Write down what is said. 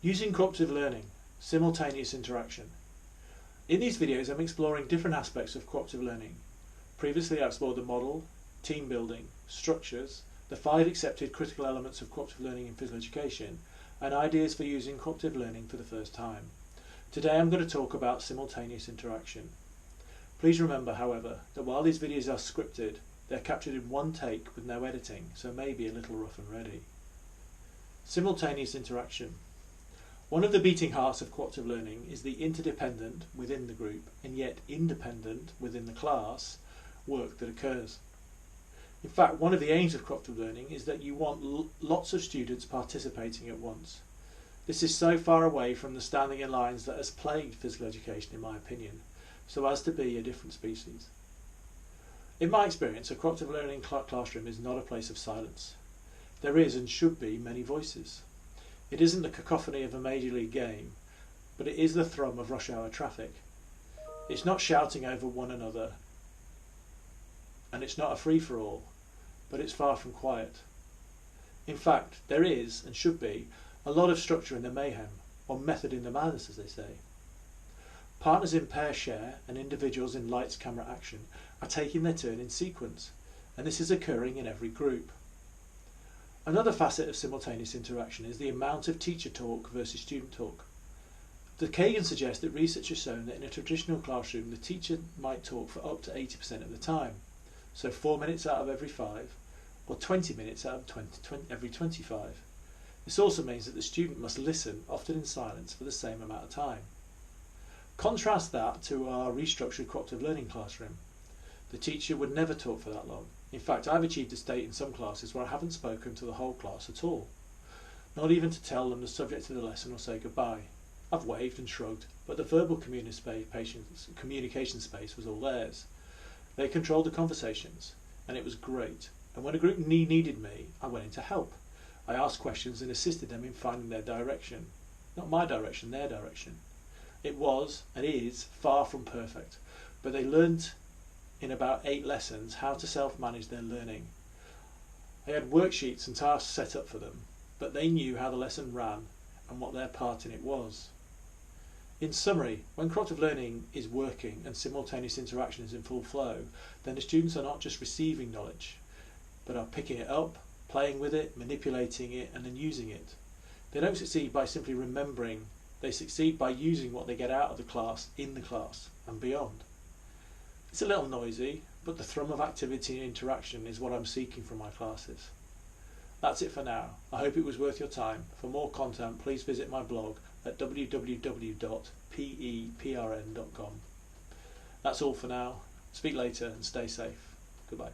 Using cooperative learning, simultaneous interaction. In these videos I'm exploring different aspects of cooperative learning. Previously I explored the model, team building, structures, the 5 accepted critical elements of cooperative learning in physical education, and ideas for using cooperative learning for the first time. Today I'm going to talk about simultaneous interaction. Please remember, however, that while these videos are scripted, they're captured in one take with no editing, so maybe a little rough and ready. Simultaneous interaction. One of the beating hearts of cooperative learning is the interdependent within the group and yet independent within the class work that occurs. In fact, one of the aims of cooperative learning is that you want lots of students participating at once. This is so far away from the standing in lines that has plagued physical education, in my opinion, so as to be a different species. In my experience, a cooperative learning classroom is not a place of silence. There is and should be many voices. It isn't the cacophony of a major league game, but it is the thrum of rush hour traffic. It's not shouting over one another, and it's not a free-for-all, but it's far from quiet. In fact, there is, and should be, a lot of structure in the mayhem, or method in the madness, as they say. Partners in pair share and individuals in lights, camera, action are taking their turn in sequence, and this is occurring in every group. Another facet of simultaneous interaction is the amount of teacher talk versus student talk. The Kagan suggests that research has shown that in a traditional classroom the teacher might talk for up to 80% of the time, so 4 minutes out of every 5, or 20 minutes out of every 25. This also means that the student must listen, often in silence, for the same amount of time. Contrast that to our restructured cooperative learning classroom. The teacher would never talk for that long. In fact, I've achieved a state in some classes where I haven't spoken to the whole class at all, not even to tell them the subject of the lesson or say goodbye. I've waved and shrugged, but the verbal communication space was all theirs. They controlled the conversations, and it was great. And when a group needed me, I went in to help. I asked questions and assisted them in finding their direction. Not my direction, their direction. It was, and is, far from perfect, but they learned in about 8 lessons how to self-manage their learning. I had worksheets and tasks set up for them, but they knew how the lesson ran and what their part in it was. In summary, when cooperative learning is working and simultaneous interaction is in full flow, then the students are not just receiving knowledge, but are picking it up, playing with it, manipulating it, and then using it. They don't succeed by simply remembering, they succeed by using what they get out of the class in the class and beyond. It's a little noisy, but the thrum of activity and interaction is what I'm seeking from my classes. That's it for now. I hope it was worth your time. For more content, please visit my blog at www.peprn.com. That's all for now. Speak later and stay safe. Goodbye.